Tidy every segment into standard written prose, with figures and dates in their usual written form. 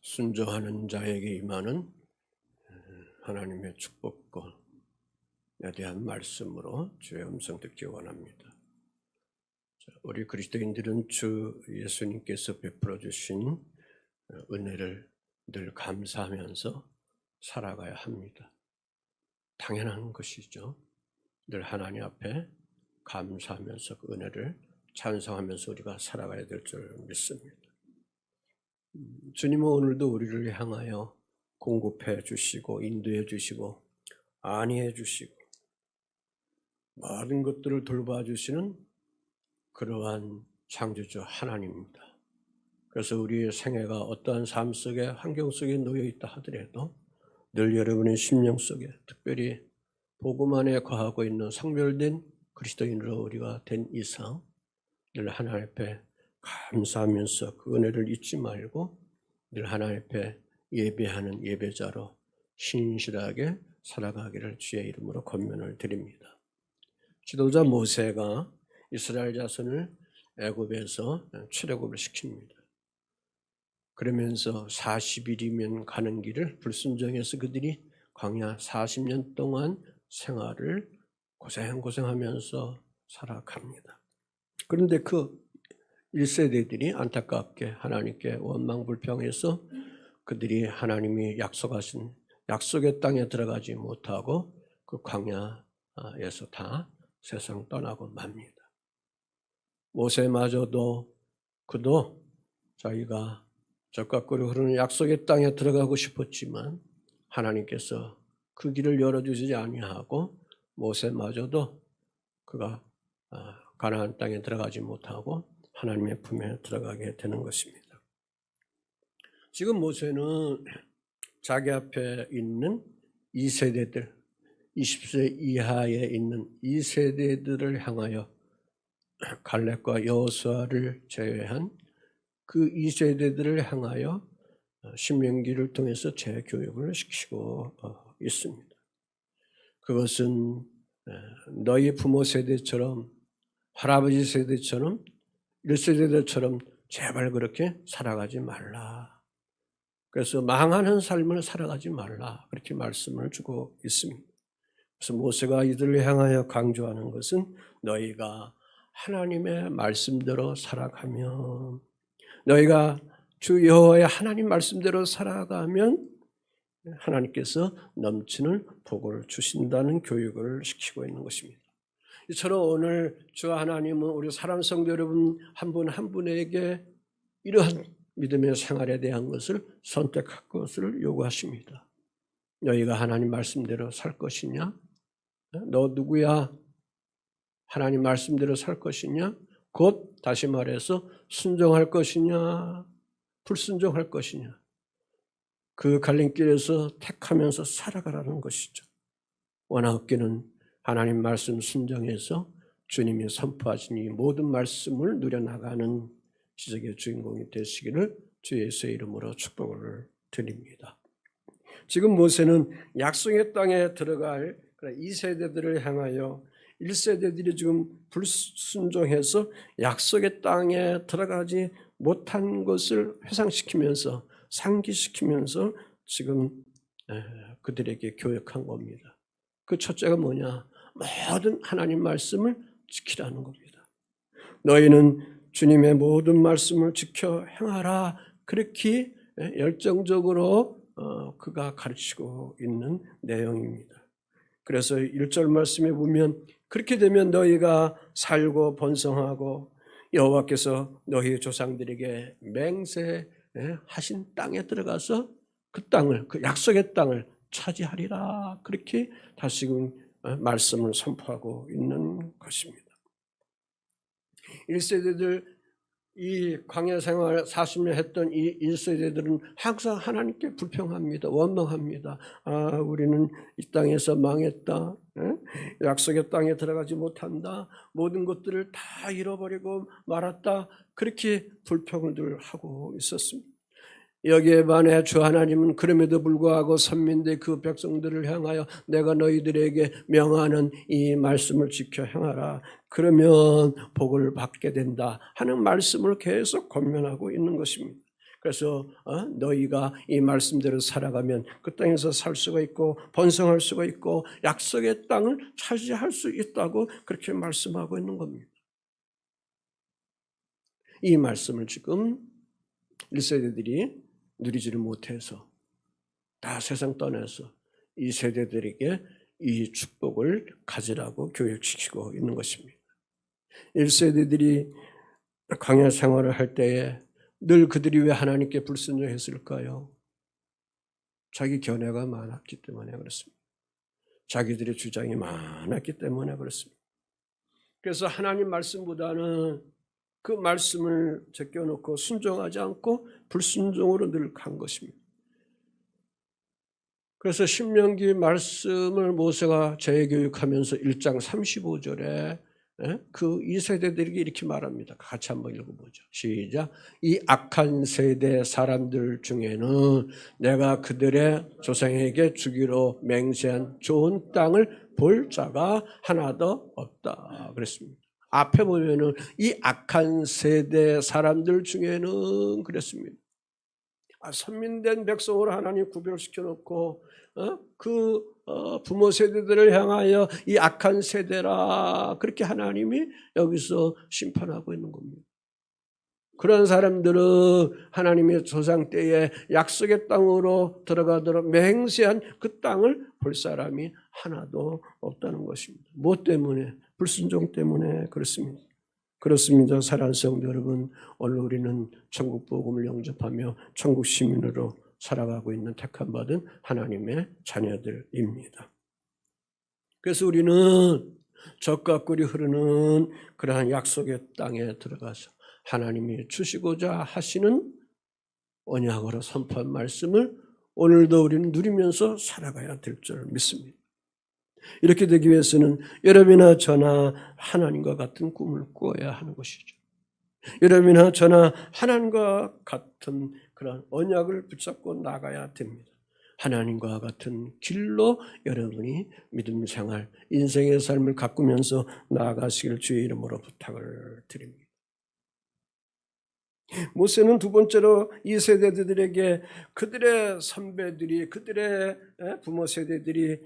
순종하는 자에게 임하는 하나님의 축복권에 대한 말씀으로 주의 음성 듣기 원합니다. 우리 그리스도인들은 주 예수님께서 베풀어 주신 은혜를 늘 감사하면서 살아가야 합니다. 당연한 것이죠. 늘 하나님 앞에 감사하면서 그 은혜를 찬송하면서 우리가 살아가야 될 줄 믿습니다. 주님은 오늘도 우리를 향하여 공급해 주시고 인도해 주시고 안위해 주시고 모든 것들을 돌봐주시는 그러한 창조주 하나님입니다. 그래서 우리의 생애가 어떠한 삶 속에 환경 속에 놓여 있다 하더라도 늘 여러분의 심령 속에 특별히 복음 안에 거하고 있는 성별된 그리스도인으로 우리가 된 이상 늘 하나님 앞에 감사하면서 그 은혜를 잊지 말고 늘 하나님 앞에 예배하는 예배자로 신실하게 살아가기를 주의 이름으로 권면을 드립니다. 지도자 모세가 이스라엘 자손을 애굽에서 출애굽을 시킵니다. 그러면서 40일이면 가는 길을 불순종해서 그들이 광야 40년 동안 생활을 고생하면서 살아갑니다. 그런데 그 1세대들이 안타깝게 하나님께 원망불평해서 그들이 하나님이 약속하신 약속의 땅에 들어가지 못하고 그 광야에서 다 세상 떠나고 맙니다. 모세마저도 그도 자기가 적과 꿀이 흐르는 약속의 땅에 들어가고 싶었지만 하나님께서 그 길을 열어주지 아니하고 모세마저도 그가 가나안 땅에 들어가지 못하고 하나님의 품에 들어가게 되는 것입니다. 지금 모세는 자기 앞에 있는 2세대들, 20세 이하에 있는 2세대들을 향하여 갈렙과 여호수아를 제외한 그 2세대들을 향하여 신명기를 통해서 재교육을 시키고 있습니다. 그것은 너희 부모 세대처럼 할아버지 세대처럼 1세대들처럼 제발 그렇게 살아가지 말라. 그래서 망하는 삶을 살아가지 말라. 그렇게 말씀을 주고 있습니다. 그래서 모세가 이들을 향하여 강조하는 것은 너희가 하나님의 말씀대로 살아가면 너희가 주 여호와의 하나님 말씀대로 살아가면 하나님께서 넘치는 복을 주신다는 교육을 시키고 있는 것입니다. 이처럼 오늘 주 하나님은 우리 사람 성도 여러분 한 분 한 분에게 이러한 믿음의 생활에 대한 것을 선택할 것을 요구하십니다. 너희가 하나님 말씀대로 살 것이냐? 너 누구야? 하나님 말씀대로 살 것이냐? 곧 다시 말해서 순종할 것이냐? 불순종할 것이냐? 그 갈림길에서 택하면서 살아가라는 것이죠. 원하옵기는 하나님 말씀 순종해서 주님이 선포하신 이 모든 말씀을 누려나가는 지적의 주인공이 되시기를 주 예수의 이름으로 축복을 드립니다. 지금 모세는 약속의 땅에 들어갈 2세대들을 향하여 1세대들이 지금 불순종해서 약속의 땅에 들어가지 못한 것을 회상시키면서 상기시키면서 지금 그들에게 교육한 겁니다. 그 첫째가 뭐냐? 모든 하나님 말씀을 지키라는 겁니다. 너희는 주님의 모든 말씀을 지켜 행하라. 그렇게 열정적으로 그가 가르치고 있는 내용입니다. 그래서 1절 말씀에 보면 그렇게 되면 너희가 살고 번성하고 여호와께서 너희 조상들에게 맹세하신 땅에 들어가서 그 땅을 그 약속의 땅을 차지하리라. 그렇게 다시금 말씀을 선포하고 있는 것입니다. 1세대들 이 광야 생활 40년 했던 이 1세대들은 항상 하나님께 불평합니다. 원망합니다. 우리는 이 땅에서 망했다. 약속의 땅에 들어가지 못한다. 모든 것들을 다 잃어버리고 말았다. 그렇게 불평을 늘 하고 있었습니다. 여기에 반해 주 하나님은 그럼에도 불구하고 선민대 그 백성들을 향하여 내가 너희들에게 명하는 이 말씀을 지켜 행하라. 그러면 복을 받게 된다 하는 말씀을 계속 권면하고 있는 것입니다. 그래서 너희가 이 말씀대로 살아가면 그 땅에서 살 수가 있고 번성할 수가 있고 약속의 땅을 차지할 수 있다고 그렇게 말씀하고 있는 겁니다. 이 말씀을 지금 1세대들이 누리지를 못해서 다 세상 떠나서 이 세대들에게 이 축복을 가지라고 교육시키고 있는 것입니다. 1세대들이 광야 생활을 할 때에 늘 그들이 왜 하나님께 불순종했을까요? 자기 견해가 많았기 때문에 그렇습니다. 자기들의 주장이 많았기 때문에 그렇습니다. 그래서 하나님 말씀보다는 그 말씀을 제껴놓고 순종하지 않고 불순종으로 늘 간 것입니다. 그래서 신명기 말씀을 모세가 재교육하면서 1장 35절에 그 이 세대들에게 이렇게 말합니다. 같이 한번 읽어보죠. 시작. 이 악한 세대 사람들 중에는 내가 그들의 조상에게 주기로 맹세한 좋은 땅을 볼 자가 하나도 없다. 그랬습니다. 앞에 보면은 이 악한 세대 사람들 중에는 그랬습니다. 선민된 백성으로 하나님 구별시켜 놓고 부모 세대들을 향하여 이 악한 세대라 그렇게 하나님이 여기서 심판하고 있는 겁니다. 그런 사람들은 하나님의 조상 때에 약속의 땅으로 들어가도록 맹세한 그 땅을 볼 사람이 하나도 없다는 것입니다. 무엇 때문에? 불순종 때문에 그렇습니다. 그렇습니다. 사랑하는 성도 여러분, 오늘 우리는 천국 복음을 영접하며 천국 시민으로 살아가고 있는 택함받은 하나님의 자녀들입니다. 그래서 우리는 젖과 꿀이 흐르는 그러한 약속의 땅에 들어가서 하나님이 주시고자 하시는 언약으로 선포한 말씀을 오늘도 우리는 누리면서 살아가야 될 줄 믿습니다. 이렇게 되기 위해서는 여러분이나 저나 하나님과 같은 꿈을 꾸어야 하는 것이죠. 여러분이나 저나 하나님과 같은 그런 언약을 붙잡고 나가야 됩니다. 하나님과 같은 길로 여러분이 믿음 생활, 인생의 삶을 가꾸면서 나아가시길 주의 이름으로 부탁을 드립니다. 모세는 두 번째로 이 세대들에게 그들의 선배들이, 그들의 부모 세대들이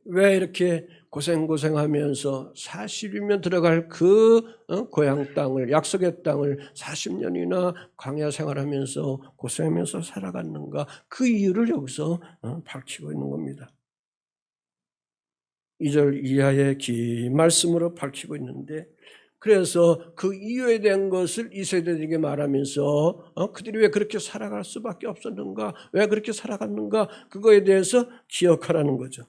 왜 이렇게 고생하면서 40이면 들어갈 그 고향 땅을, 약속의 땅을 40년이나 광야 생활하면서 고생하면서 살아갔는가, 그 이유를 여기서 밝히고 있는 겁니다. 2절 이하의 긴 말씀으로 밝히고 있는데, 그래서 그 이유에 대한 것을 이 세대들에게 말하면서 그들이 왜 그렇게 살아갈 수밖에 없었는가, 왜 그렇게 살아갔는가, 그거에 대해서 기억하라는 거죠.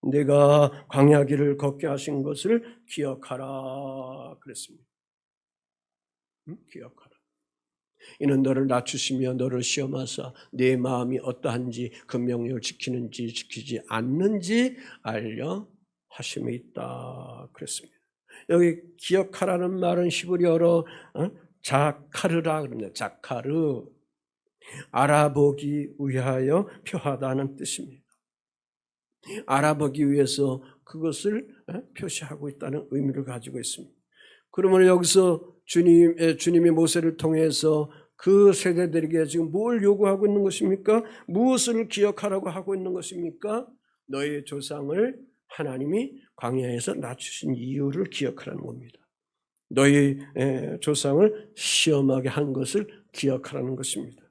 내가 광야길을 걷게 하신 것을 기억하라 그랬습니다. 기억하라. 이는 너를 낮추시며 너를 시험하사 네 마음이 어떠한지 그 명령을 지키는지 지키지 않는지 알려 하심에 있다 그랬습니다. 여기 기억하라는 말은 히브리어로 자카르라 그럽니다. 자카르, 알아보기 위하여 표하다는 뜻입니다. 알아보기 위해서 그것을 표시하고 있다는 의미를 가지고 있습니다. 그러면 여기서 주님이 모세를 통해서 그 세대들에게 지금 뭘 요구하고 있는 것입니까? 무엇을 기억하라고 하고 있는 것입니까? 너의 조상을 하나님이 광야에서 낮추신 이유를 기억하라는 겁니다. 너희 조상을 시험하게 한 것을 기억하라는 것입니다.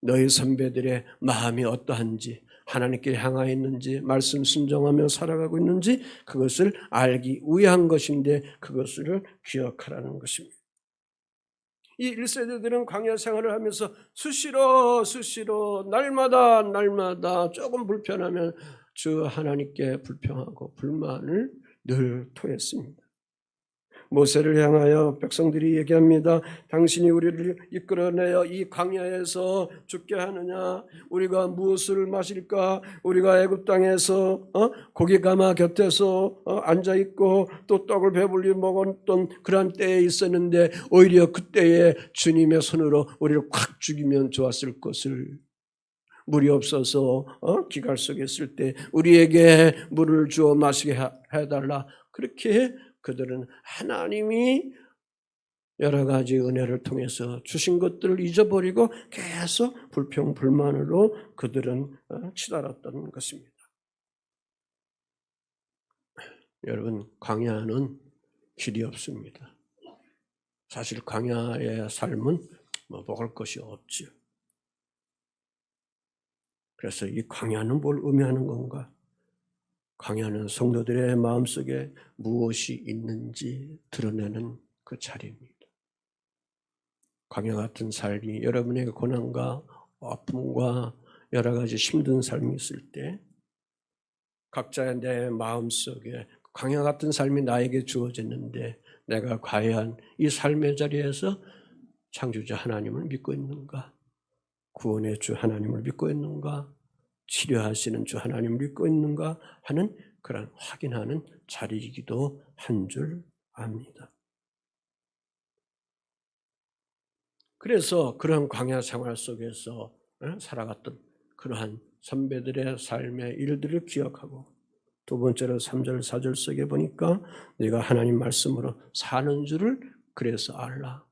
너희 선배들의 마음이 어떠한지, 하나님께 향하여 있는지, 말씀 순종하며 살아가고 있는지 그것을 알기 위한 것인데 그것을 기억하라는 것입니다. 이 1세대들은 광야 생활을 하면서 수시로 날마다 조금 불편하면 주 하나님께 불평하고 불만을 늘 토했습니다. 모세를 향하여 백성들이 얘기합니다. 당신이 우리를 이끌어내어 이 광야에서 죽게 하느냐? 우리가 무엇을 마실까? 우리가 애굽 땅에서 고기 가마 곁에서 앉아있고 또 떡을 배불리 먹었던 그런 때에 있었는데 오히려 그때에 주님의 손으로 우리를 콱 죽이면 좋았을 것을, 물이 없어서 기갈 속에 있을 때 우리에게 물을 주어 마시게 해달라. 그렇게 그들은 하나님이 여러 가지 은혜를 통해서 주신 것들을 잊어버리고 계속 불평불만으로 그들은 치달았던 것입니다. 여러분, 광야는 길이 없습니다. 사실 광야의 삶은 먹을 것이 없지요. 그래서 이 광야는 뭘 의미하는 건가? 광야는 성도들의 마음속에 무엇이 있는지 드러내는 그 자리입니다. 광야 같은 삶이 여러분에게 고난과 아픔과 여러 가지 힘든 삶이 있을 때 각자의 내 마음속에 광야 같은 삶이 나에게 주어졌는데 내가 과연 이 삶의 자리에서 창조주 하나님을 믿고 있는가? 구원의 주 하나님을 믿고 있는가? 치료하시는 주 하나님을 믿고 있는가? 하는 그런 확인하는 자리이기도 한 줄 압니다. 그래서 그런 광야 생활 속에서 살아갔던 그러한 선배들의 삶의 일들을 기억하고 두 번째로 3절 4절 속에 보니까 네가 하나님 말씀으로 사는 줄을 그래서 알라.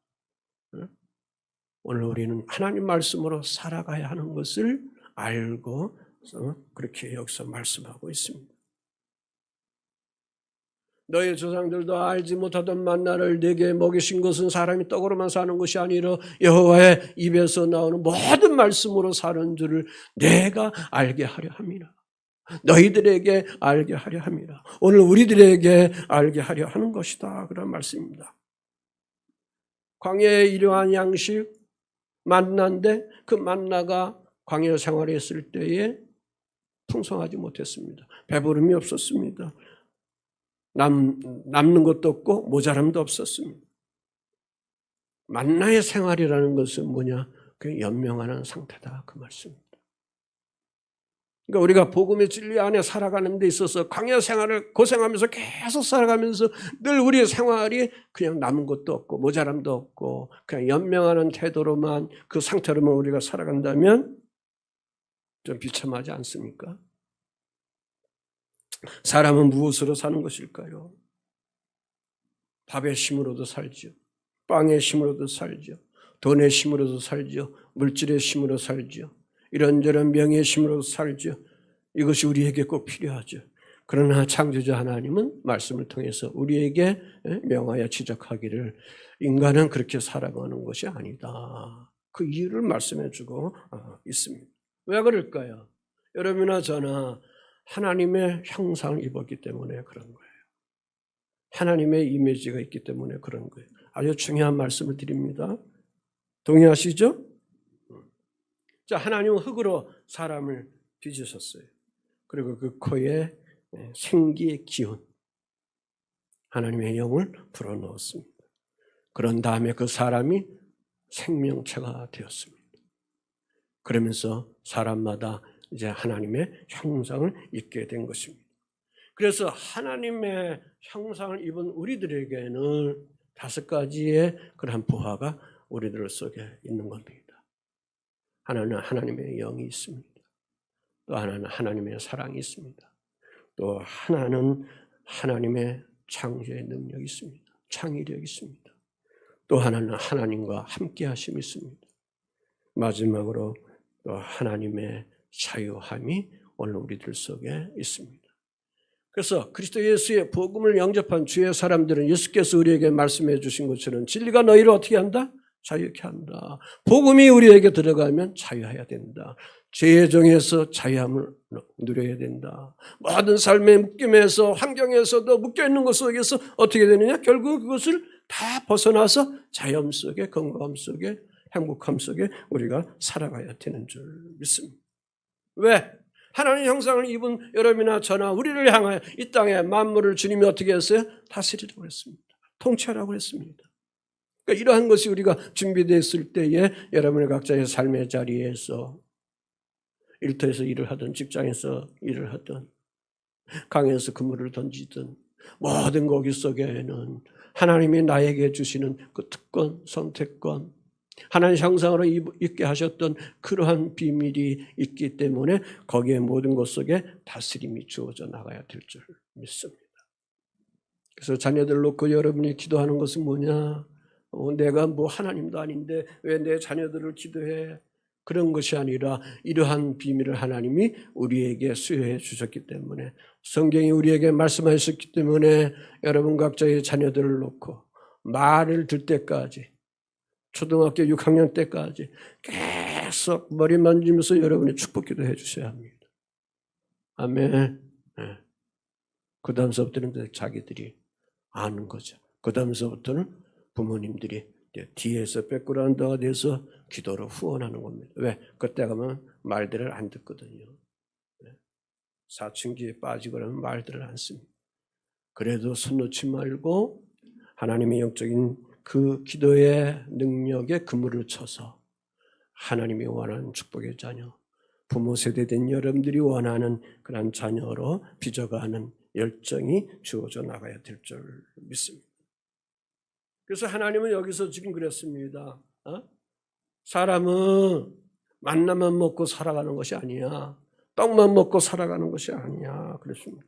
오늘 우리는 하나님 말씀으로 살아가야 하는 것을 알고 그렇게 여기서 말씀하고 있습니다. 너희 조상들도 알지 못하던 만나를 네게 먹이신 것은 사람이 떡으로만 사는 것이 아니라 여호와의 입에서 나오는 모든 말씀으로 사는 줄을 내가 알게 하려 함이라. 너희들에게 알게 하려 함이라. 오늘 우리들에게 알게 하려 하는 것이다. 그런 말씀입니다. 광야의 이러한 양식 만나인데 그 만나가 광야 생활에 있을 때에 풍성하지 못했습니다. 배부름이 없었습니다. 남는 것도 없고 모자람도 없었습니다. 만나의 생활이라는 것은 뭐냐? 그 연명하는 상태다. 그 말씀입니다. 그러니까 우리가 복음의 진리 안에 살아가는 데 있어서 광야 생활을 고생하면서 계속 살아가면서 늘 우리의 생활이 그냥 남은 것도 없고 모자람도 없고 그냥 연명하는 태도로만 그 상태로만 우리가 살아간다면 좀 비참하지 않습니까? 사람은 무엇으로 사는 것일까요? 밥의 힘으로도 살죠. 빵의 힘으로도 살죠. 돈의 힘으로도 살죠. 물질의 힘으로 살죠. 이런저런 명예의 힘으로 살죠. 이것이 우리에게 꼭 필요하죠. 그러나 창조주 하나님은 말씀을 통해서 우리에게 명하여 지적하기를 인간은 그렇게 살아가는 것이 아니다. 그 이유를 말씀해 주고 있습니다. 왜 그럴까요? 여러분이나 저나 하나님의 형상을 입었기 때문에 그런 거예요. 하나님의 이미지가 있기 때문에 그런 거예요. 아주 중요한 말씀을 드립니다. 동의하시죠? 자, 하나님은 흙으로 사람을 빚으셨어요. 그리고 그 코에 생기의 기운, 하나님의 영을 불어넣었습니다. 그런 다음에 그 사람이 생명체가 되었습니다. 그러면서 사람마다 이제 하나님의 형상을 입게 된 것입니다. 그래서 하나님의 형상을 입은 우리들에게는 5가지의 그러한 부하가 우리들 속에 있는 겁니다. 하나는 하나님의 영이 있습니다. 또 하나는 하나님의 사랑이 있습니다. 또 하나는 하나님의 창조의 능력이 있습니다. 창의력이 있습니다. 또 하나는 하나님과 함께 하심이 있습니다. 마지막으로 또 하나님의 자유함이 오늘 우리들 속에 있습니다. 그래서 그리스도 예수의 복음을 영접한 주의 사람들은 예수께서 우리에게 말씀해 주신 것처럼 진리가 너희를 어떻게 한다? 자유케 한다. 복음이 우리에게 들어가면 자유해야 된다. 죄의 정에서 자유함을 누려야 된다. 모든 삶의 묶임에서 환경에서도 묶여있는 것 속에서 어떻게 되느냐? 결국 그것을 다 벗어나서 자연 속에 건강함 속에 행복함 속에 우리가 살아가야 되는 줄 믿습니다. 왜? 하나님 형상을 입은 여러분이나 저나 우리를 향하여 이 땅의 만물을 주님이 어떻게 했어요? 다스리라고 했습니다. 통치하라고 했습니다. 그러니까 이러한 것이 우리가 준비되었을 때에 여러분의 각자의 삶의 자리에서 일터에서 일을 하든 직장에서 일을 하든 강에서 그물을 던지든 모든 거기 속에는 하나님이 나에게 주시는 그 특권, 선택권, 하나님 형상으로 있게 하셨던 그러한 비밀이 있기 때문에 거기에 모든 것 속에 다스림이 주어져 나가야 될 줄 믿습니다. 그래서 자녀들 놓고 여러분이 기도하는 것은 뭐냐? 내가 뭐 하나님도 아닌데 왜 내 자녀들을 기도해? 그런 것이 아니라 이러한 비밀을 하나님이 우리에게 수여해 주셨기 때문에, 성경이 우리에게 말씀하셨기 때문에 여러분 각자의 자녀들을 놓고 말을 들 때까지, 초등학교 6학년 때까지 계속 머리 만지면서 여러분이 축복 기도해 주셔야 합니다. 아멘. 네. 그 다음서부터는 자기들이 아는 거죠. 그 다음서부터는 부모님들이 뒤에서 백그라운드가 돼서 기도로 후원하는 겁니다. 왜? 그때 가면 말들을 안 듣거든요. 사춘기에 빠지고 그러면 말들을 안 씁니다. 그래도 손 놓지 말고 하나님의 영적인 그 기도의 능력에 그물을 쳐서 하나님이 원하는 축복의 자녀, 부모 세대된 여러분들이 원하는 그런 자녀로 빚어가는 열정이 주어져 나가야 될 줄 믿습니다. 그래서 하나님은 여기서 지금 그랬습니다. 사람은 만나만 먹고 살아가는 것이 아니야. 떡만 먹고 살아가는 것이 아니야. 그랬습니다.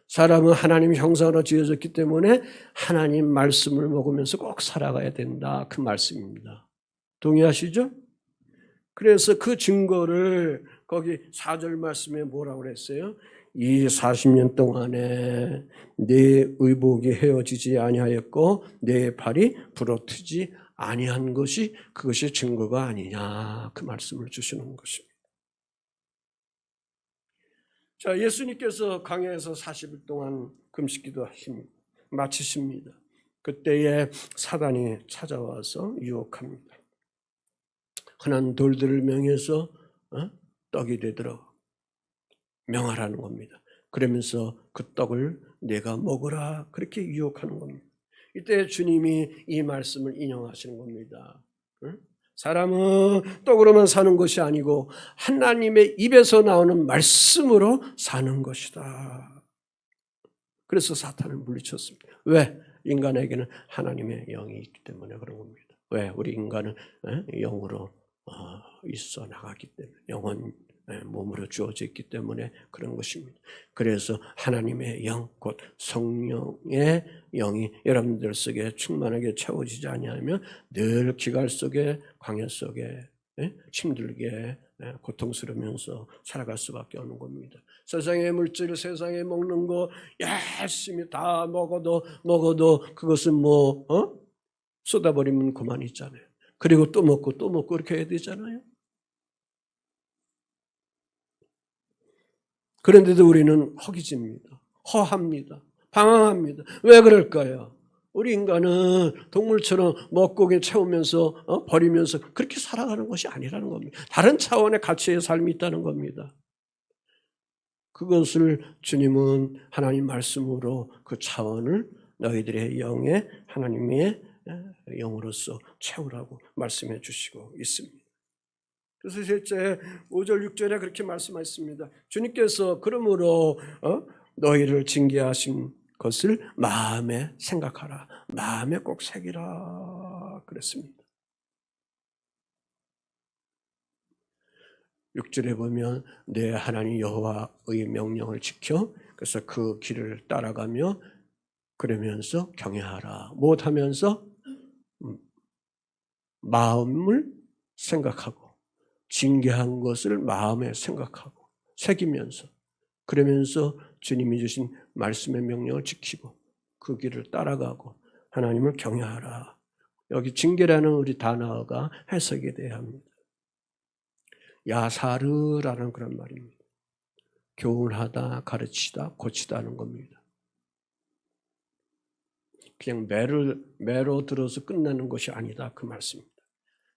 사람은 하나님 형상으로 지어졌기 때문에 하나님 말씀을 먹으면서 꼭 살아가야 된다. 그 말씀입니다. 동의하시죠? 그래서 그 증거를 거기 4절 말씀에 뭐라고 그랬어요? 이 40년 동안에 내 의복이 헤어지지 아니하였고 내 발이 부러뜨지 아니한 것이 그것이 증거가 아니냐, 그 말씀을 주시는 것입니다. 자, 예수님께서 광야에서 40일 동안 금식기도 하십니다. 마치십니다. 그때에 사단이 찾아와서 유혹합니다. 흔한 돌들을 명해서 떡이 되도록 명하라는 겁니다. 그러면서 그 떡을 내가 먹으라, 그렇게 유혹하는 겁니다. 이때 주님이 이 말씀을 인용하시는 겁니다. 사람은 떡으로만 사는 것이 아니고 하나님의 입에서 나오는 말씀으로 사는 것이다. 그래서 사탄을 물리쳤습니다. 왜? 인간에게는 하나님의 영이 있기 때문에 그런 겁니다. 왜? 우리 인간은 영으로 있어 나갔기 때문에, 영은 몸으로 주어져 있기 때문에 그런 것입니다. 그래서 하나님의 영, 곧 성령의 영이 여러분들 속에 충만하게 채워지지 아니하면 늘 기갈 속에, 광야 속에 힘들게 고통스러우면서 살아갈 수밖에 없는 겁니다. 세상의 물질, 세상에 먹는 거 열심히 다 먹어도 그것은 쏟아버리면 그만 있잖아요. 그리고 또 먹고 이렇게 해야 되잖아요. 그런데도 우리는 허기집니다. 허합니다. 방황합니다. 왜 그럴까요? 우리 인간은 동물처럼 먹고 채우면서 버리면서 그렇게 살아가는 것이 아니라는 겁니다. 다른 차원의 가치의 삶이 있다는 겁니다. 그것을 주님은 하나님 말씀으로 그 차원을 너희들의 영에 하나님의 영으로서 채우라고 말씀해 주시고 있습니다. 그래서 실제 5절 6절에 그렇게 말씀하셨습니다. 주님께서 그러므로 너희를 징계하신 것을 마음에 생각하라. 마음에 꼭 새기라 그랬습니다. 6절에 보면 내 하나님 여호와의 명령을 지켜 그래서 그 길을 따라가며 그러면서 경외하라. 무엇하면서? 마음을 생각하고 징계한 것을 마음에 생각하고 새기면서 그러면서 주님이 주신 말씀의 명령을 지키고 그 길을 따라가고 하나님을 경외하라. 여기 징계라는 우리 단어가 해석이 돼야 합니다. 야사르라는 그런 말입니다. 교훈하다, 가르치다, 고치다는 겁니다. 그냥 매로 들어서 끝나는 것이 아니다, 그 말씀입니다.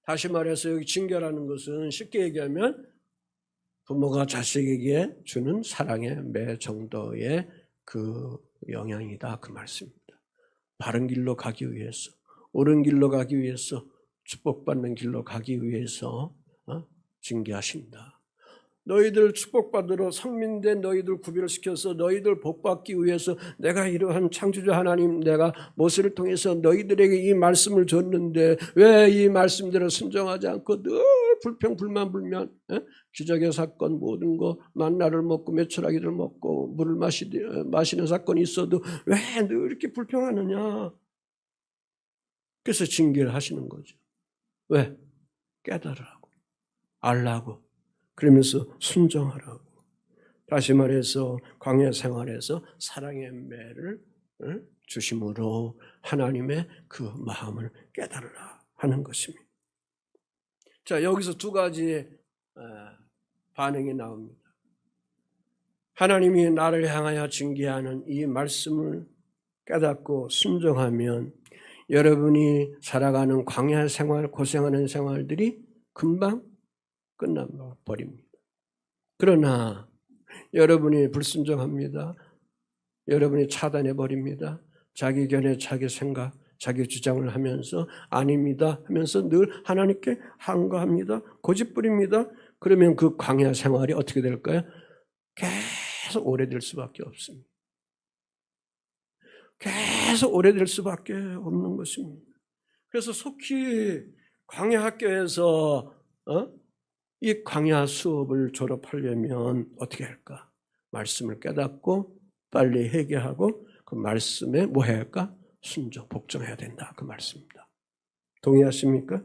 다시 말해서 여기 징계라는 것은 쉽게 얘기하면 부모가 자식에게 주는 사랑의 매 정도의 그 영향이다, 그 말씀입니다. 바른 길로 가기 위해서, 옳은 길로 가기 위해서, 축복받는 길로 가기 위해서 징계하신다. 너희들 축복받으러 성민된 너희들 구별을 시켜서 너희들 복받기 위해서 내가 이러한 창조주 하나님 내가 모세를 통해서 너희들에게 이 말씀을 줬는데 왜 이 말씀대로 순종하지 않고 늘 불평 불만 기적의 사건 모든 거 만나를 먹고 메추라기를 먹고 물을 마시는 사건이 있어도 왜 늘 이렇게 불평하느냐. 그래서 징계를 하시는 거죠. 왜? 깨달으라고, 알라고, 그러면서 순종하라고. 다시 말해서 광야 생활에서 사랑의 매를 주심으로 하나님의 그 마음을 깨달으라 하는 것입니다. 자, 여기서 두 가지의 반응이 나옵니다. 하나님이 나를 향하여 징계하는 이 말씀을 깨닫고 순종하면 여러분이 살아가는 광야 생활, 고생하는 생활들이 금방 끝나버립니다. 그러나 여러분이 불순종합니다. 여러분이 차단해버립니다. 자기 견해, 자기 생각, 자기 주장을 하면서 아닙니다 하면서 늘 하나님께 항거합니다. 고집부립니다. 그러면 그 광야 생활이 어떻게 될까요? 계속 오래될 수밖에 없습니다. 계속 오래될 수밖에 없는 것입니다. 그래서 속히 광야 학교에서 이 광야 수업을 졸업하려면 어떻게 할까? 말씀을 깨닫고 빨리 회개하고 그 말씀에 뭐 해야 할까? 순종, 복종해야 된다. 그 말씀입니다. 동의하십니까?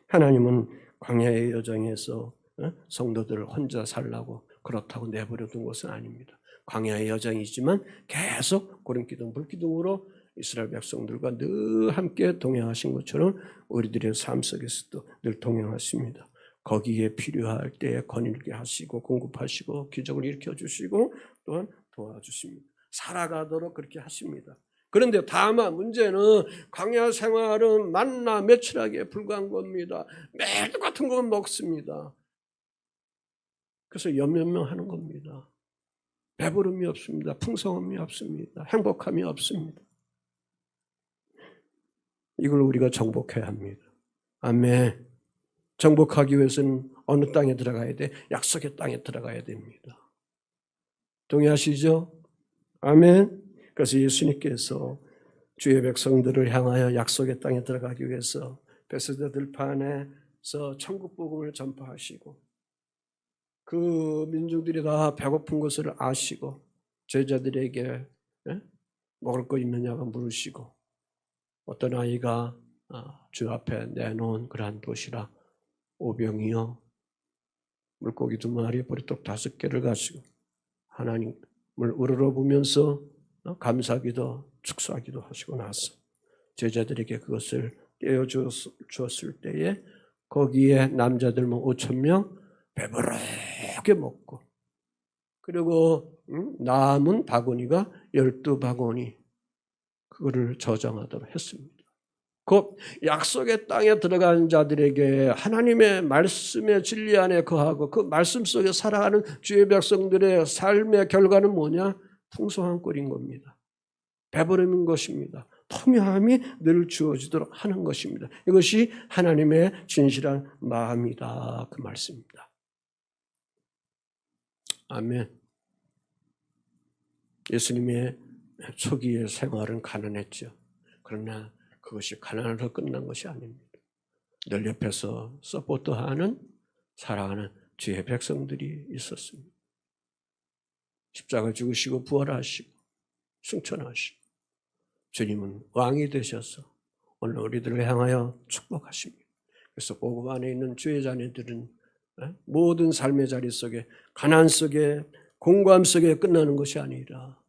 하나님은 광야의 여정에서 성도들을 혼자 살라고 그렇다고 내버려 둔 것은 아닙니다. 광야의 여정이지만 계속 고린기둥, 불기둥으로 이스라엘 백성들과 늘 함께 동행하신 것처럼 우리들의 삶 속에서도 늘 동행하십니다. 거기에 필요할 때에 거닐게 하시고 공급하시고 기적을 일으켜주시고 또한 도와주십니다. 살아가도록 그렇게 하십니다. 그런데 다만 문제는 광야 생활은 만나 며칠하기에 불과한 겁니다. 매일 똑같은 거 먹습니다. 그래서 연면명하는 겁니다. 배부름이 없습니다. 풍성함이 없습니다. 행복함이 없습니다. 이걸 우리가 정복해야 합니다. 아멘. 정복하기 위해서는 어느 땅에 들어가야 돼? 약속의 땅에 들어가야 됩니다. 동의하시죠? 아멘. 그래서 예수님께서 주의 백성들을 향하여 약속의 땅에 들어가기 위해서 베스다 들판에서 천국 복음을 전파하시고 그 민중들이 다 배고픈 것을 아시고 제자들에게 먹을 거 있느냐고 물으시고 어떤 아이가 주 앞에 내놓은 그러한 도시락 5병이요 물고기 2마리 보리떡 5개를 가지고 하나님을 우러러보면서 감사기도 축사기도 하시고 나서 제자들에게 그것을 떼어주었을 때에 거기에 남자들만 5,000명 배부르게 먹고 그리고 남은 바구니가 12바구니 그거를 저장하도록 했습니다. 곧 약속의 땅에 들어간 자들에게 하나님의 말씀의 진리 안에 거하고 그 말씀 속에 살아가는 주의 백성들의 삶의 결과는 뭐냐? 풍성한 꼴인 겁니다. 배부름인 것입니다. 통함이 늘 주어지도록 하는 것입니다. 이것이 하나님의 진실한 마음이다. 그 말씀입니다. 아멘. 예수님의 초기의 생활은 가난했죠. 그러나 그것이 가난으로 끝난 것이 아닙니다. 늘 옆에서 서포트하는 사랑하는 주의 백성들이 있었습니다. 십자가 죽으시고 부활하시고 승천하시고 주님은 왕이 되셔서 오늘 우리들을 향하여 축복하십니다. 그래서 복음 안에 있는 주의 자녀들은 모든 삶의 자리 속에 가난 속에 공고함 속에 끝나는 것이 아니라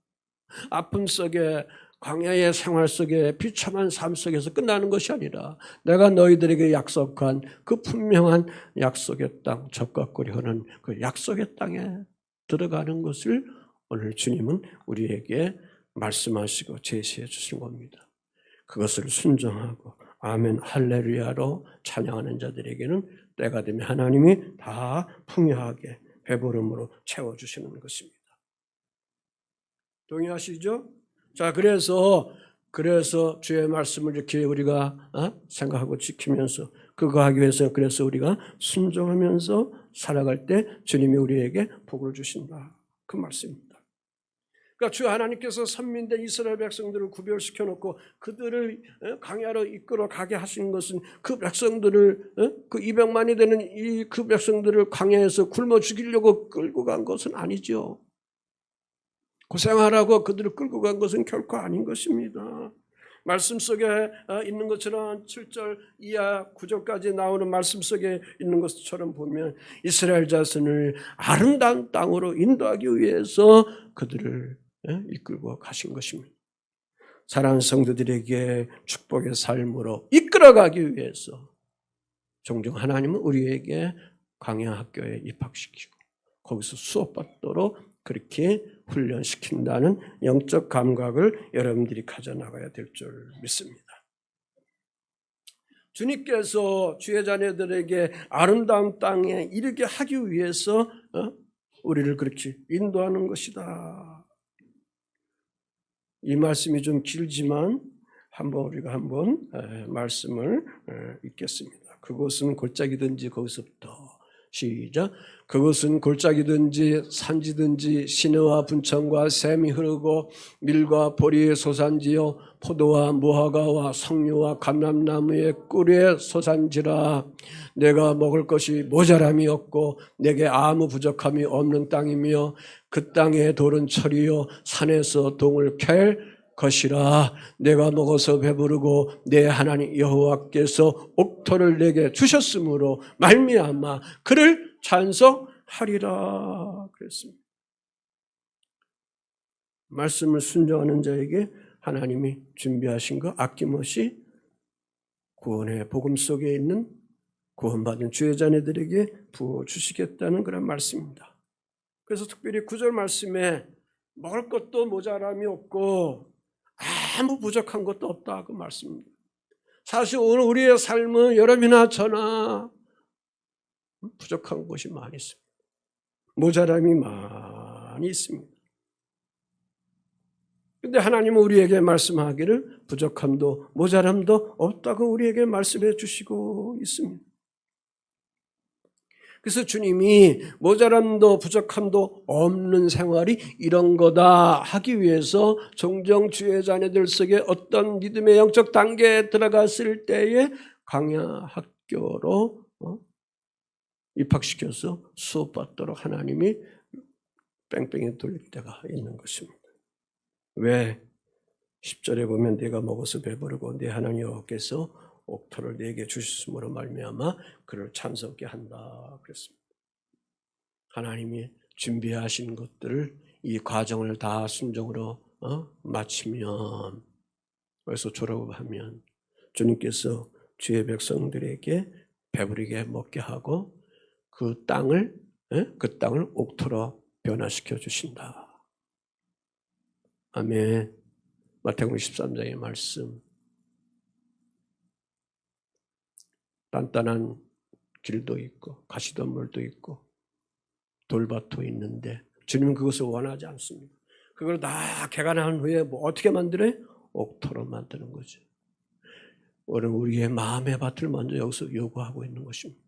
아픔 속에 광야의 생활 속에 비참한 삶 속에서 끝나는 것이 아니라 내가 너희들에게 약속한 그 분명한 약속의 땅, 젖과 꿀이 흐르는 그 약속의 땅에 들어가는 것을 오늘 주님은 우리에게 말씀하시고 제시해 주신 겁니다. 그것을 순종하고 아멘 할렐루야로 찬양하는 자들에게는 때가 되면 하나님이 다 풍요하게 배부름으로 채워주시는 것입니다. 동의하시죠? 자, 그래서 주의 말씀을 이렇게 우리가 생각하고 지키면서 그거 하기 위해서 그래서 우리가 순종하면서 살아갈 때 주님이 우리에게 복을 주신다. 그 말씀입니다. 그러니까 주 하나님께서 선민된 이스라엘 백성들을 구별시켜 놓고 그들을 광야로 이끌어 가게 하신 것은 그 백성들을 그 200만이 되는 그 백성들을 광야에서 굶어 죽이려고 끌고 간 것은 아니죠. 고생하라고 그들을 끌고 간 것은 결코 아닌 것입니다. 말씀 속에 있는 것처럼 7절 이하 9절까지 나오는 말씀 속에 있는 것처럼 보면 이스라엘 자손을 아름다운 땅으로 인도하기 위해서 그들을 이끌고 가신 것입니다. 사랑하는 성도들에게 축복의 삶으로 이끌어가기 위해서 종종 하나님은 우리에게 광야 학교에 입학시키고 거기서 수업받도록 그렇게 훈련시킨다는 영적 감각을 여러분들이 가져나가야 될 줄 믿습니다. 주님께서 주의 자녀들에게 아름다운 땅에 이르게 하기 위해서 우리를 그렇게 인도하는 것이다. 이 말씀이 좀 길지만 우리가 한번 말씀을 읽겠습니다. 그곳은 골짜기든지 거기서부터 시작. 그것은 골짜기든지 산지든지 시내와 분천과 샘이 흐르고 밀과 보리의 소산지요 포도와 무화과와 석류와 감람나무의 꿀의 소산지라. 내가 먹을 것이 모자람이 없고 내게 아무 부족함이 없는 땅이며 그 땅의 돌은 철이요 산에서 동을 캘 것이라. 내가 먹어서 배부르고 내 하나님 여호와께서 옥토를 내게 주셨으므로 말미암아 그를 찬송하리라 그랬습니다. 말씀을 순종하는 자에게 하나님이 준비하신 거 아낌없이 구원의 복음 속에 있는 구원받은 주의 자녀들에게 부어주시겠다는 그런 말씀입니다. 그래서 특별히 9절 말씀에 먹을 것도 모자람이 없고 아무 부족한 것도 없다 그 말씀입니다. 사실 오늘 우리의 삶은 여러분이나 저나 부족한 것이 많이 있습니다. 모자람이 많이 있습니다. 그런데 하나님은 우리에게 말씀하기를 부족함도 모자람도 없다고 우리에게 말씀해 주시고 있습니다. 그래서 주님이 모자람도 부족함도 없는 생활이 이런 거다 하기 위해서 종종 주의 자녀들 속에 어떤 믿음의 영적 단계에 들어갔을 때에 광야 학교로 입학시켜서 수업받도록 하나님이 뺑뺑이 돌릴 때가 있는 것입니다. 왜? 10절에 보면 내가 먹어서 배부르고 내 하나님 여호와께서 옥토를 내게 주셨으므로 말미암아 그를 찬송케 한다 그랬습니다. 하나님이 준비하신 것들을 이 과정을 다 순종으로 마치면 그래서 졸업하면 주님께서 주의 백성들에게 배부르게 먹게 하고 그 땅을 옥토로 변화시켜 주신다. 아멘. 마태복음 13장의 말씀. 단단한 길도 있고 가시덤불도 있고 돌밭도 있는데 주님은 그것을 원하지 않습니다. 그걸 다 개간한 후에 어떻게 만들어요? 옥토로 만드는 거죠. 오늘 우리의 마음의 밭을 먼저 여기서 요구하고 있는 것입니다.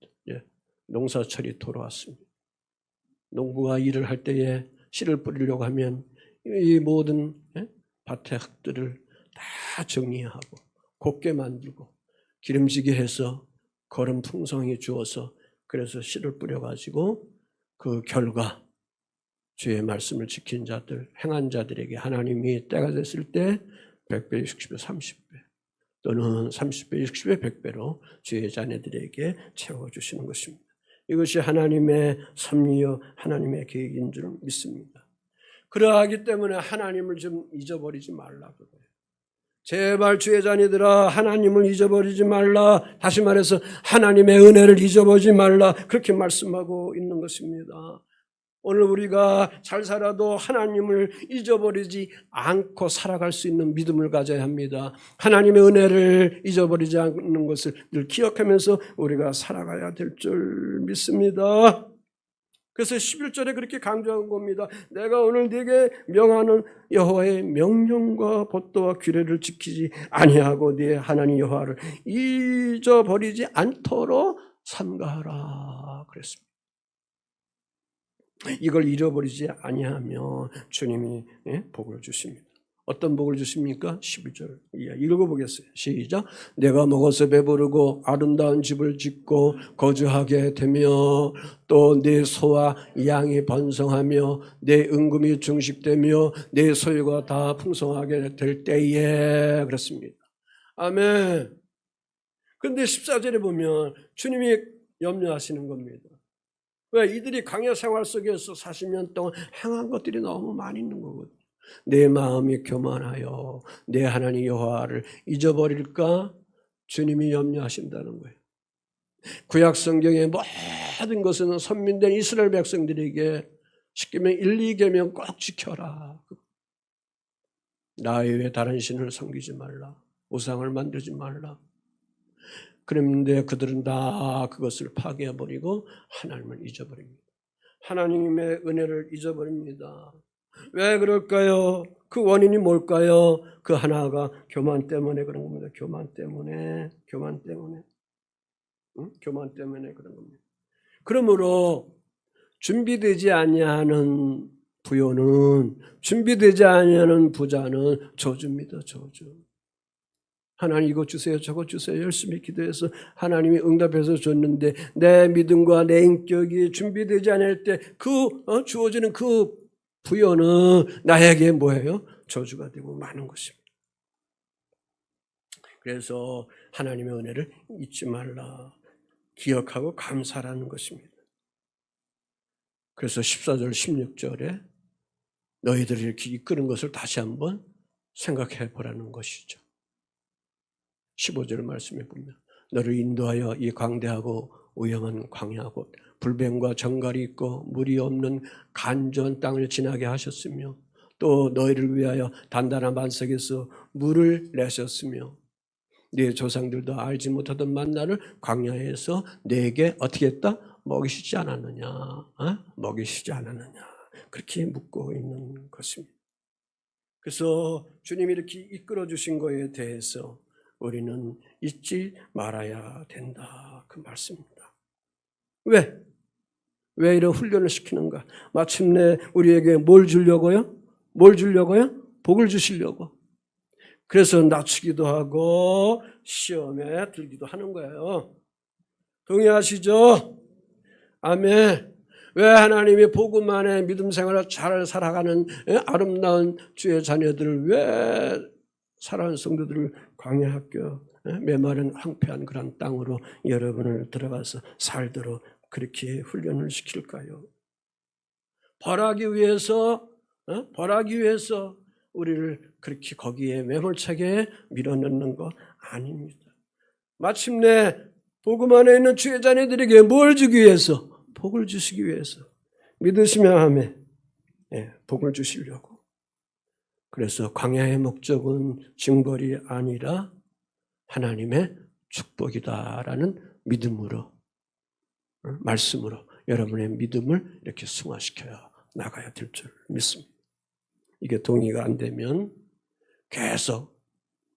농사철이 돌아왔습니다. 농부가 일을 할 때에 씨를 뿌리려고 하면 이 모든 밭의 흙들을 다 정리하고 곱게 만들고 기름지게 해서 거름 풍성히 주어서 그래서 씨를 뿌려가지고 그 결과 주의 말씀을 지킨 자들, 행한 자들에게 하나님이 때가 됐을 때 100배, 60배, 30배 또는 30배, 60배, 100배로 주의 자녀들에게 채워주시는 것입니다. 이것이 하나님의 섭리요 하나님의 계획인 줄 믿습니다. 그러하기 때문에 하나님을 좀 잊어버리지 말라고 그래요. 제발 주의 자녀들아 하나님을 잊어버리지 말라. 다시 말해서 하나님의 은혜를 잊어버리지 말라. 그렇게 말씀하고 있는 것입니다. 오늘 우리가 잘 살아도 하나님을 잊어버리지 않고 살아갈 수 있는 믿음을 가져야 합니다. 하나님의 은혜를 잊어버리지 않는 것을 늘 기억하면서 우리가 살아가야 될 줄 믿습니다. 그래서 11절에 그렇게 강조한 겁니다. 내가 오늘 네게 명하는 여호와의 명령과 법도와 규례를 지키지 아니하고 네 하나님 여호와를 잊어버리지 않도록 삼가하라 그랬습니다. 이걸 잃어버리지 아니하면 주님이 복을 주십니다. 어떤 복을 주십니까? 12절 읽어보겠어요. 시작. 내가 먹어서 배부르고 아름다운 집을 짓고 거주하게 되며 또 내 소와 양이 번성하며 내 은금이 증식되며 내 소유가 다 풍성하게 될 때에 그렇습니다. 아멘. 그런데 14절에 보면 주님이 염려하시는 겁니다. 왜? 이들이 광야 생활 속에서 40년 동안 행한 것들이 너무 많이 있는 거거든요. 내 마음이 교만하여 내 하나님 여호와를 잊어버릴까? 주님이 염려하신다는 거예요. 구약 성경의 모든 것은 선민된 이스라엘 백성들에게 십계명 1, 2계명 꼭 지켜라. 나 외에 다른 신을 섬기지 말라. 우상을 만들지 말라. 그런데 그들은 다 그것을 파괴해버리고 하나님을 잊어버립니다. 하나님의 은혜를 잊어버립니다. 왜 그럴까요? 그 원인이 뭘까요? 그 하나가 교만 때문에 그런 겁니다. 교만 때문에 그런 겁니다. 그러므로 준비되지 아니하는 부요는, 준비되지 아니하는 부자는 저주입니다. 저주. 하나님 이거 주세요, 저거 주세요. 열심히 기도해서 하나님이 응답해서 줬는데 내 믿음과 내 인격이 준비되지 않을 때 주어지는 그 부여는 나에게 뭐예요? 저주가 되고 마는 것입니다. 그래서 하나님의 은혜를 잊지 말라. 기억하고 감사하라는 것입니다. 그래서 14절, 16절에 너희들이 이렇게 이끄는 것을 다시 한번 생각해 보라는 것이죠. 15절 말씀해 보면 너를 인도하여 이 광대하고 위험한 광야고 불뱀과 정갈이 있고 물이 없는 간전 땅을 지나게 하셨으며 또 너희를 위하여 단단한 반석에서 물을 내셨으며 네 조상들도 알지 못하던 만나를 광야에서 네게 어떻게 했다? 먹이시지 않았느냐? 먹이시지 않았느냐? 그렇게 묻고 있는 것입니다. 그래서 주님이 이렇게 이끌어 주신 것에 대해서 우리는 잊지 말아야 된다. 그 말씀입니다. 왜? 왜 이런 훈련을 시키는가? 마침내 우리에게 뭘 주려고요? 뭘 주려고요? 복을 주시려고. 그래서 낮추기도 하고 시험에 들기도 하는 거예요. 동의하시죠? 아멘. 왜 하나님이 복음 안에 믿음 생활을 잘 살아가는 아름다운 주의 자녀들을 왜 사랑하는 성도들을 광야 학교 메마른 황폐한 그런 땅으로 여러분을 들어가서 살도록 그렇게 훈련을 시킬까요? 벌하기 위해서 우리를 그렇게 거기에 매몰차게 밀어넣는 거 아닙니다. 마침내 복음 안에 있는 주의 자녀들에게 뭘 주기 위해서? 복을 주시기 위해서. 믿으시면 아멘. 복을 주시려고. 그래서 광야의 목적은 징벌이 아니라 하나님의 축복이다라는 믿음으로, 말씀으로 여러분의 믿음을 이렇게 승화시켜야 나가야 될 줄 믿습니다. 이게 동의가 안 되면 계속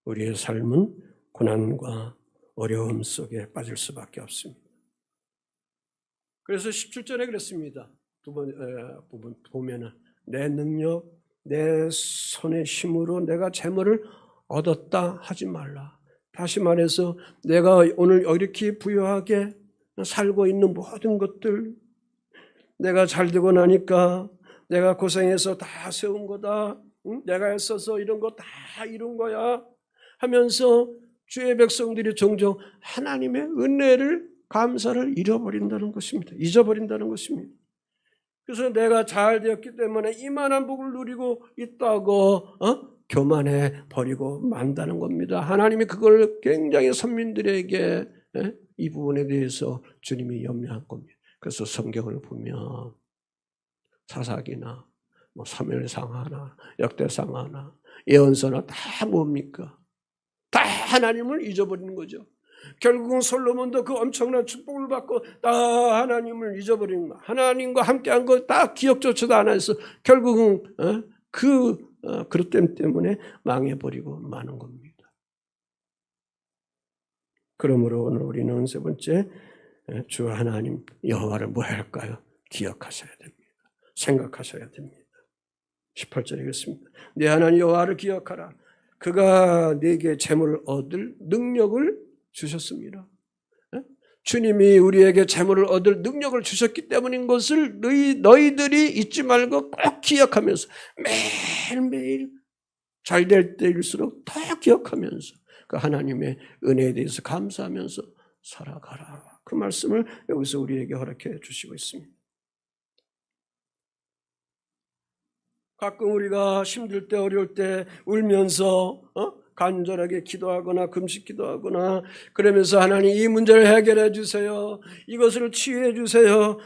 우리의 삶은 고난과 어려움 속에 빠질 수밖에 없습니다. 그래서 17절에 그랬습니다. 두 번 부분 보면은 내 능력, 내 손의 힘으로 내가 재물을 얻었다 하지 말라. 다시 말해서 내가 오늘 이렇게 부유하게 살고 있는 모든 것들, 내가 잘 되고 나니까 내가 고생해서 다 세운 거다. 내가 애써서 이런 거 다 이룬 거야 하면서 주의 백성들이 종종 하나님의 은혜를, 감사를 잃어버린다는 것입니다. 잊어버린다는 것입니다. 그래서 내가 잘 되었기 때문에 이만한 복을 누리고 있다고 교만해 버리고 만다는 겁니다. 하나님이 그걸 굉장히 선민들에게 이 부분에 대해서 주님이 염려한 겁니다. 그래서 성경을 보면 사사기나 사무엘상하나 역대상하나 예언서나 다 뭡니까? 다 하나님을 잊어버리는 거죠. 결국은 솔로몬도 그 엄청난 축복을 받고 다 하나님을 잊어버리는 거, 하나님과 함께한 거 다 기억조차도 안 해서 결국은 그릇 때문에 망해버리고 마는 겁니다. 그러므로 오늘 우리는 세 번째 주 하나님 여호와를 뭐 할까요? 기억하셔야 됩니다. 생각하셔야 됩니다. 18절에 그렇습니다. 내 하나님 여호와를 기억하라. 그가 네게 재물을 얻을 능력을 주셨습니다. 주님이 우리에게 재물을 얻을 능력을 주셨기 때문인 것을 너희들이 잊지 말고 꼭 기억하면서 매일매일 잘 될 때일수록 더 기억하면서 그 하나님의 은혜에 대해서 감사하면서 살아가라. 그 말씀을 여기서 우리에게 허락해 주시고 있습니다. 가끔 우리가 힘들 때 어려울 때 울면서 간절하게 기도하거나 금식 기도하거나 그러면서 하나님 이 문제를 해결해 주세요. 이것을 치유해 주세요.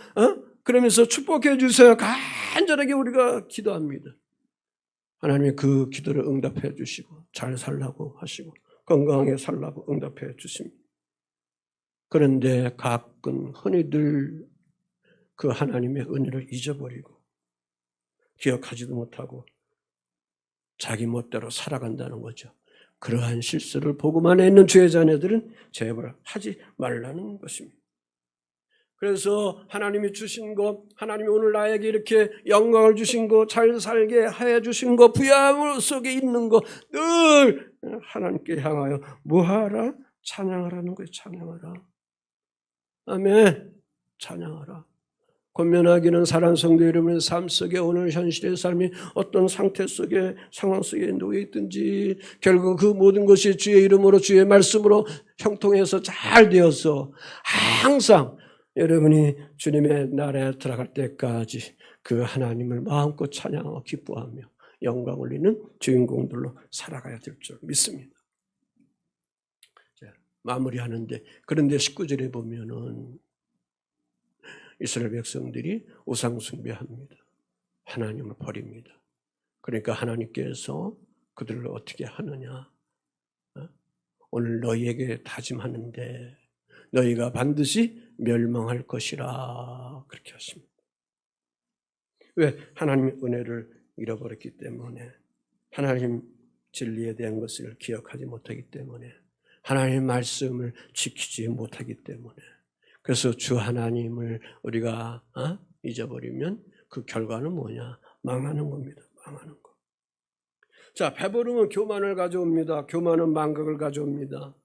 그러면서 축복해 주세요. 간절하게 우리가 기도합니다. 하나님이 그 기도를 응답해 주시고 잘 살라고 하시고 건강하게 살라고 응답해 주십니다. 그런데 가끔 흔히들 그 하나님의 은혜를 잊어버리고 기억하지도 못하고 자기 멋대로 살아간다는 거죠. 그러한 실수를 보고만 있는 주의 자녀들은 제발 하지 말라는 것입니다. 그래서 하나님이 주신 것, 하나님이 오늘 나에게 이렇게 영광을 주신 것, 잘 살게 해 주신 것, 부양 속에 있는 것 늘 하나님께 향하여 뭐하라? 찬양하라는 거예요. 찬양하라. 아멘. 찬양하라. 권면하기는 사랑하는 성도 여러분의 삶 속에 오늘 현실의 삶이 어떤 상태 속에 상황 속에 놓여 있든지 결국 그 모든 것이 주의 이름으로 주의 말씀으로 형통해서 잘 되어서 항상 여러분이 주님의 나라에 들어갈 때까지 그 하나님을 마음껏 찬양하고 기뻐하며 영광 올리는 주인공들로 살아가야 될 줄 믿습니다. 자, 마무리하는데 그런데 19절에 보면은 이스라엘 백성들이 우상 숭배합니다. 하나님을 버립니다. 그러니까 하나님께서 그들을 어떻게 하느냐? 오늘 너희에게 다짐하는데 너희가 반드시 멸망할 것이라 그렇게 하십니다. 왜? 하나님의 은혜를 잃어버렸기 때문에 하나님 진리에 대한 것을 기억하지 못하기 때문에 하나님의 말씀을 지키지 못하기 때문에 그래서 주 하나님을 우리가 잊어버리면 그 결과는 뭐냐? 망하는 겁니다. 망하는 거. 자, 배부름은 교만을 가져옵니다. 교만은 망각을 가져옵니다.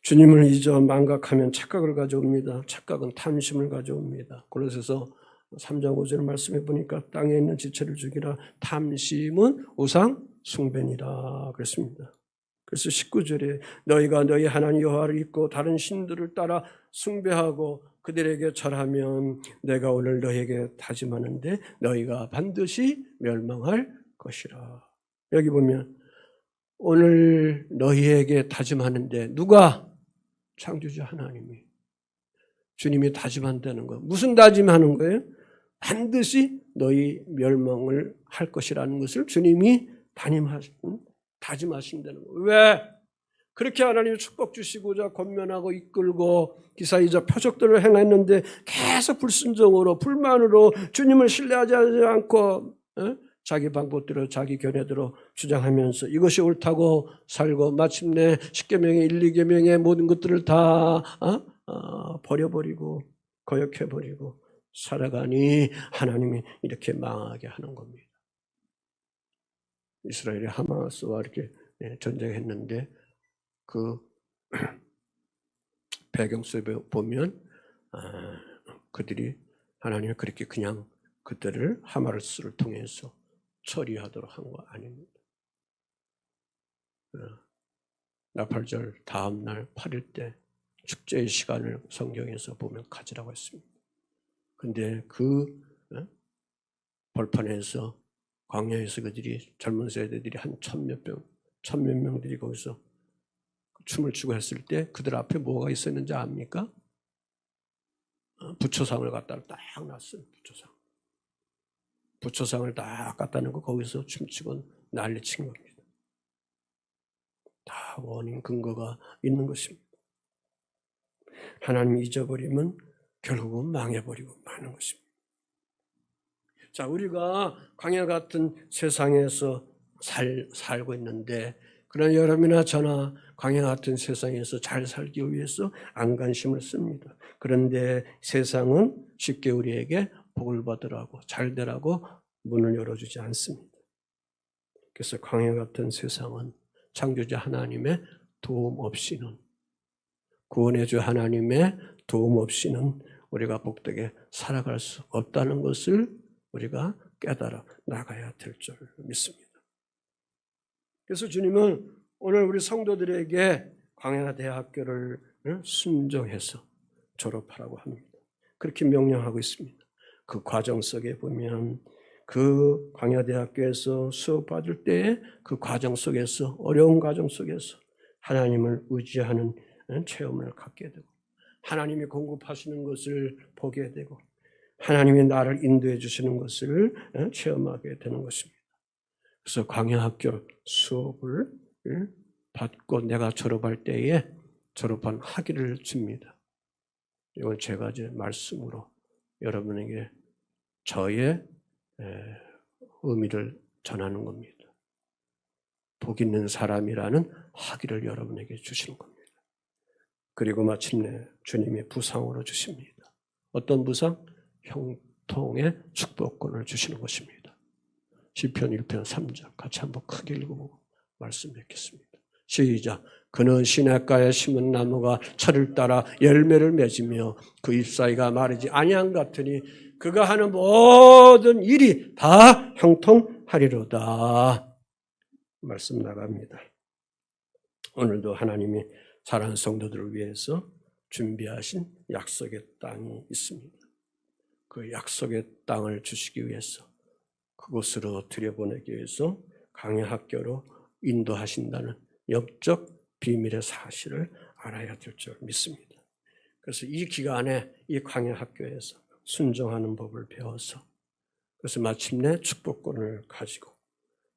주님을 잊어 망각하면 착각을 가져옵니다. 착각은 탐심을 가져옵니다. 골로새서 3장 5절 말씀해 보니까 땅에 있는 지체를 죽이라. 탐심은 우상 숭배니라 그랬습니다. 그래서 19절에 너희가 너희 하나님 여호와를 잊고 다른 신들을 따라 숭배하고 그들에게 절하면 내가 오늘 너희에게 다짐하는데 너희가 반드시 멸망할 것이라. 여기 보면 오늘 너희에게 다짐하는데 누가? 창조주 하나님이. 주님이 다짐한다는 거. 무슨 다짐하는 거예요? 반드시 너희 멸망을 할 것이라는 것을 주님이 다짐하신다는 거예요. 왜? 그렇게 하나님이 축복 주시고자 권면하고 이끌고 기사이자 표적들을 행했는데 계속 불순종으로 불만으로 주님을 신뢰하지 않고 자기 방법대로 자기 견해대로 주장하면서 이것이 옳다고 살고 마침내 10계명의 1, 2계명의 모든 것들을 다 버려버리고 거역해버리고 살아가니 하나님이 이렇게 망하게 하는 겁니다. 이스라엘이 하마스와 이렇게 전쟁했는데 그 배경 속에 보면 그들이 하나님이 그렇게 그냥 그들을 하마스를 통해서 처리하도록 한 거 아닙니다. 나팔절 다음 날 8일 때 축제의 시간을 성경에서 보면 가지라고 했습니다. 근데 그 벌판에서 광야에서 그들이 젊은 세대들이 한 천몇 명들이 거기서 춤을 추고 했을 때 그들 앞에 뭐가 있었는지 압니까? 부초상을 갖다 딱 놨어요. 부초상을 딱 갖다 놓고 거기서 춤추고 난리친 겁니다. 다 원인 근거가 있는 것입니다. 하나님 잊어버리면 결국은 망해버리고 마는 것입니다. 자, 우리가 광야 같은 세상에서 살고 있는데 그러나 여러분이나 저나 광야 같은 세상에서 잘 살기 위해서 안간힘을 씁니다. 그런데 세상은 쉽게 우리에게 복을 받으라고 잘 되라고 문을 열어주지 않습니다. 그래서 광야 같은 세상은 창조주 하나님의 도움 없이는 구원해주 하나님의 도움 없이는 우리가 복되게 살아갈 수 없다는 것을 우리가 깨달아 나가야 될 줄 믿습니다. 그래서 주님은 오늘 우리 성도들에게 광야대학교를 순종해서 졸업하라고 합니다. 그렇게 명령하고 있습니다. 그 과정 속에 보면 그 광야대학교에서 수업 받을 때에 그 과정 속에서 어려운 과정 속에서 하나님을 의지하는 체험을 갖게 되고 하나님이 공급하시는 것을 보게 되고 하나님이 나를 인도해 주시는 것을 체험하게 되는 것입니다. 그래서 광야학교 수업을 받고 내가 졸업할 때에 졸업한 학위를 줍니다. 이건 제가 이제 말씀으로 여러분에게 저의 의미를 전하는 겁니다. 복 있는 사람이라는 학위를 여러분에게 주시는 겁니다. 그리고 마침내 주님이 부상으로 주십니다. 어떤 부상? 형통의 축복권을 주시는 것입니다. 시편 1편 3절 같이 한번 크게 읽어보고 말씀 뵙겠습니다. 시작. 그는 시냇가에 심은 나무가 철을 따라 열매를 맺으며 그 잎사이가 마르지 아니한 같으니 그가 하는 모든 일이 다 형통하리로다. 말씀 나갑니다. 오늘도 하나님이 사랑하는 성도들을 위해서 준비하신 약속의 땅이 있습니다. 그 약속의 땅을 주시기 위해서 그곳으로 들여보내기 위해서 광야학교로 인도하신다는 영적 비밀의 사실을 알아야 될 줄 믿습니다. 그래서 이 기간에 이 광야학교에서 순종하는 법을 배워서 그래서 마침내 축복권을 가지고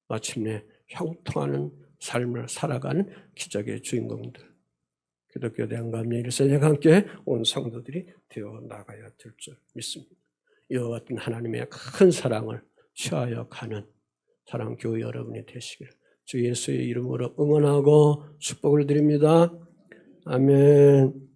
마침내 형통하는 삶을 살아가는 기적의 주인공들 기독교 대한감리 1세대와 함께 온 성도들이 되어 나가야 될 줄 믿습니다. 이와 같은 하나님의 큰 사랑을 취하여 가는 사랑교회 여러분이 되시기를 주 예수의 이름으로 응원하고 축복을 드립니다. 아멘.